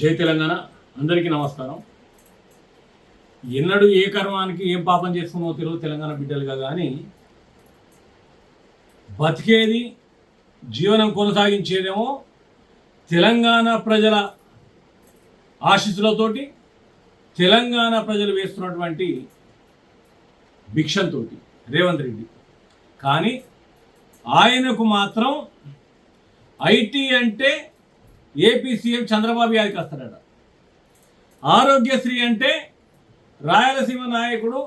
జై తెలంగాణ. అందరికీ నమస్కారం. ఎన్నడూ ఏ కర్మానికి ఏం పాపం చేసుకున్నామో తెలియదు తెలంగాణ బిడ్డలుగా, కానీ బతికేది జీవనం కొనసాగించేదేమో తెలంగాణ ప్రజల ఆశీస్సులతోటి, తెలంగాణ ప్రజలు వేస్తున్నటువంటి భిక్షంతో రేవంత్ రెడ్డి. కానీ ఆయనకు మాత్రం ఐటీ అంటే ఏపీ సీఎం చంద్రబాబు యాదికి వస్తాడట, ఆరోగ్యశ్రీ అంటే రాయలసీమ నాయకుడు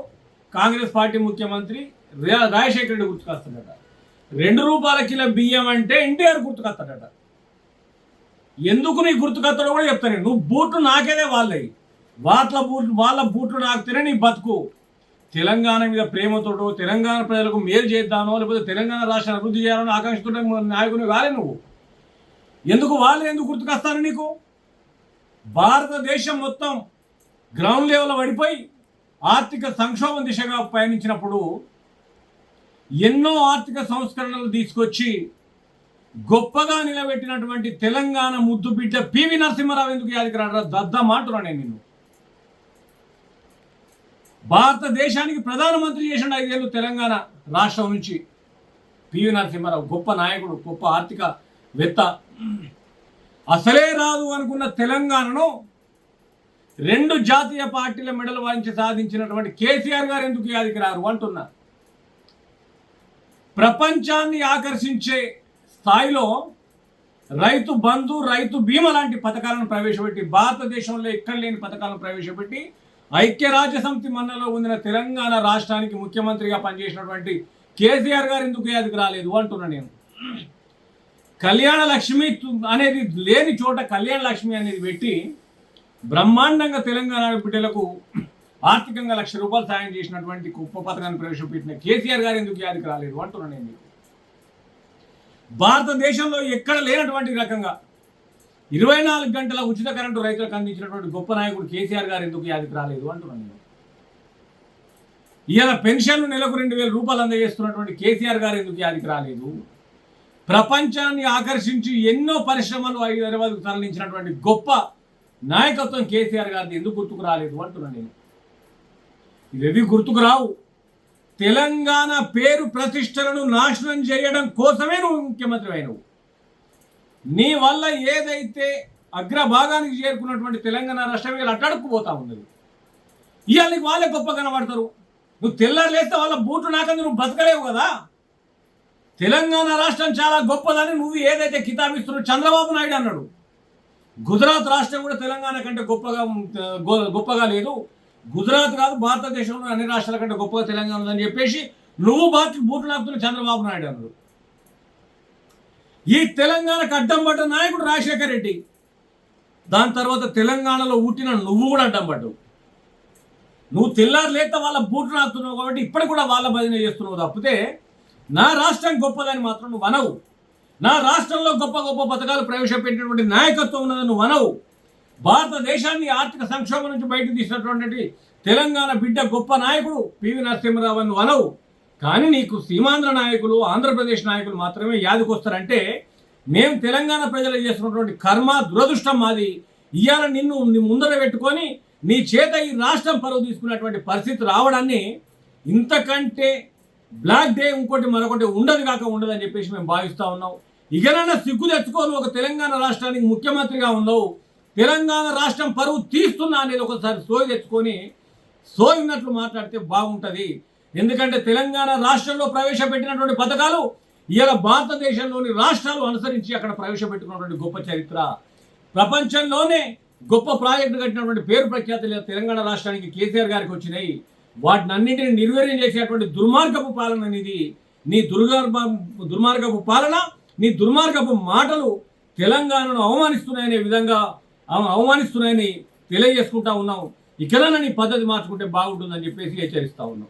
కాంగ్రెస్ పార్టీ ముఖ్యమంత్రి రాజశేఖర రెడ్డి గుర్తుకొస్తాడట, 2 రూపాయల కిలో బియ్యం అంటే ఎన్టీఆర్ గుర్తుకొస్తాడట. ఎందుకు నీ గుర్తుకొస్తాడో కూడా చెప్తాను. నువ్వు బూట్లు నాకేదే వాళ్ళవి, వాళ్ళ బూట్లు నాకుతేనే నీ బతుకు. తెలంగాణ మీద ప్రేమతోటో, తెలంగాణ ప్రజలకు మేలు చేద్దానో, లేకపోతే తెలంగాణ రాష్ట్రాన్ని అభివృద్ధి చేయాలని ఆకాంక్షతో నాయకుని కాలే నువ్వు. వాళ్ళు ఎందుకు గుర్తుకొస్తారు నీకు? భారతదేశం మొత్తం గ్రౌండ్ లెవెల్లో పడిపోయి ఆర్థిక సంక్షోభం దిశగా పయనించినప్పుడు ఎన్నో ఆర్థిక సంస్కరణలు తీసుకొచ్చి గొప్పగా నిలబెట్టినటువంటి తెలంగాణ ముద్దు బిడ్డ పివి నరసింహారావు ఎందుకు యాదికి రాడరా? దద్దమాటురా నేను. భారతదేశానికి ప్రధానమంత్రి చేసిన 5 ఏళ్ళు తెలంగాణ రాష్ట్రం నుంచి పివి నరసింహారావు. గొప్ప నాయకుడు, గొప్ప ఆర్థికవేత్త. అసలే రాదు అనుకున్న తెలంగాణను 2 జాతీయ పార్టీల మెడలు వాయించి సాధించినటువంటి కేసీఆర్ గారు ఎందుకు యాదికి రారు అంటున్నా. ప్రపంచాన్ని ఆకర్షించే స్థాయిలో రైతు బంధు, రైతు బీమా లాంటి పథకాలను ప్రవేశపెట్టి, భారతదేశంలో ఎక్కడ లేని పథకాలను ప్రవేశపెట్టి ఐక్యరాజ్యసమితి మన్నలో పొందిన తెలంగాణ రాష్ట్రానికి ముఖ్యమంత్రిగా పనిచేసినటువంటి కేసీఆర్ గారు ఎందుకు యాదికి రాలేదు అంటున్నా నేను. కళ్యాణ లక్ష్మి అనేది లేని చోట కళ్యాణ లక్ష్మి అనేది పెట్టి బ్రహ్మాండంగా తెలంగాణ బిడ్డలకు ఆర్థికంగా ₹1,00,000 సాయం చేసినటువంటి గొప్ప పథకాన్ని ప్రవేశపెట్టిన కేసీఆర్ గారు ఎందుకు యాదికి రాలేదు అంటున్నా నేను. భారతదేశంలో ఎక్కడ లేనటువంటి రకంగా 24 గంటల ఉచిత కరెంటు రైతులకు అందించినటువంటి గొప్ప నాయకుడు కేసీఆర్ గారు ఎందుకు యాదికి రాలేదు అంటున్నా నేను. ఇవాళ పెన్షన్లు నెలకు ₹2,000 అందజేస్తున్నటువంటి కేసీఆర్ గారు ఎందుకు యాదికి రాలేదు? ప్రపంచాన్ని ఆకర్షించి ఎన్నో పరిశ్రమలు హైదరాబాద్కు తరలించినటువంటి గొప్ప నాయకత్వం కేసీఆర్ గారిది ఎందుకు గుర్తుకు రాలేదు అంటున్నా నేను. ఇవేవి గుర్తుకు రావు. తెలంగాణ పేరు ప్రతిష్టలను నాశనం చేయడం కోసమే నువ్వు ముఖ్యమంత్రి అయినవు. నీ వల్ల ఏదైతే అగ్రభాగానికి చేరుకున్నటువంటి తెలంగాణ రాష్ట్రం వీళ్ళు అట్టడుక్కుపోతా ఉన్నది. ఇవాళ నీకు వాళ్ళే గొప్ప కనబడతారు. నువ్వు తెల్లారులేస్తే వాళ్ళ బూట్లు నాకంది నువ్వు బతకలేవు కదా. తెలంగాణ రాష్ట్రం చాలా గొప్పదని నువ్వు ఏదైతే కితాబిస్తున్నావు చంద్రబాబు నాయుడు అన్నాడు. గుజరాత్ రాష్ట్రం కూడా తెలంగాణ కంటే గొప్పగా లేదు. గుజరాత్ కాదు, భారతదేశంలో అన్ని రాష్ట్రాల కంటే గొప్పగా తెలంగాణ ఉందని చెప్పేసి నువ్వు బూట్లు నాకుతున్న చంద్రబాబు నాయుడు అన్నాడు. ఈ తెలంగాణకు అడ్డం పడ్డ నాయకుడు రాజశేఖర రెడ్డి. దాని తర్వాత తెలంగాణలో పుట్టిన నువ్వు కూడా అడ్డం పడ్డావు. నువ్వు తెల్లారులేత వాళ్ళ బూట్లు నాకుతున్నావు కాబట్టి ఇప్పటికి కూడా వాళ్ళ భజన చేస్తున్నావు తప్పితే నా రాష్ట్రం గొప్పదని మాత్రం నువ్వు అనవు. నా రాష్ట్రంలో గొప్ప గొప్ప పథకాలు ప్రవేశపెట్టినటువంటి నాయకత్వం ఉన్నదని నువ్వు అనవు. భారతదేశాన్ని ఆర్థిక సంక్షోభం నుంచి బయటకు తీసినటువంటి తెలంగాణ బిడ్డ గొప్ప నాయకుడు పివి నరసింహారావు అని నువ్వు అనవు. కానీ నీకు సీమాంధ్ర నాయకులు, ఆంధ్రప్రదేశ్ నాయకులు మాత్రమే యాదికొస్తారంటే మేము తెలంగాణ ప్రజలు చేస్తున్నటువంటి కర్మ, దురదృష్టం మాది. ఇవాళ నిన్ను ముందర పెట్టుకొని నీ చేత ఈ రాష్ట్రం పరువు తీసుకున్నటువంటి పరిస్థితి రావడాన్ని ఇంతకంటే బ్లాక్ డే ఇంకోటి మరొకటి ఉండదని చెప్పేసి మేము భావిస్తూ ఉన్నాం. ఇకనైనా సిగ్గు తెచ్చుకోను. ఒక తెలంగాణ రాష్ట్రానికి ముఖ్యమంత్రిగా ఉన్నావు. తెలంగాణ రాష్ట్రం పరువు తీస్తున్నా అనేది ఒకసారి సోయి తెచ్చుకొని సోయినట్లు మాట్లాడితే బాగుంటుంది. ఎందుకంటే తెలంగాణ రాష్ట్రంలో ప్రవేశపెట్టినటువంటి పథకాలు ఇవాళ భారతదేశంలోని రాష్ట్రాలు అనుసరించి అక్కడ ప్రవేశపెట్టుకున్నటువంటి గొప్ప చరిత్ర, ప్రపంచంలోనే గొప్ప ప్రాజెక్టు కట్టినటువంటి పేరు ప్రఖ్యాతులు తెలంగాణ రాష్ట్రానికి కేసీఆర్ గారికి వచ్చినాయి. వాటినన్నింటినీ నిర్వీర్యం చేసేటువంటి దుర్మార్గపు పాలన అనేది. నీ దుర్మార్గపు పాలన, నీ దుర్మార్గపు మాటలు తెలంగాణను అవమానిస్తున్నాయని తెలియజేసుకుంటా ఉన్నాం. ఇకనైనా నీ పద్ధతి మార్చుకుంటే బాగుంటుందని చెప్పేసి హెచ్చరిస్తా ఉన్నాం.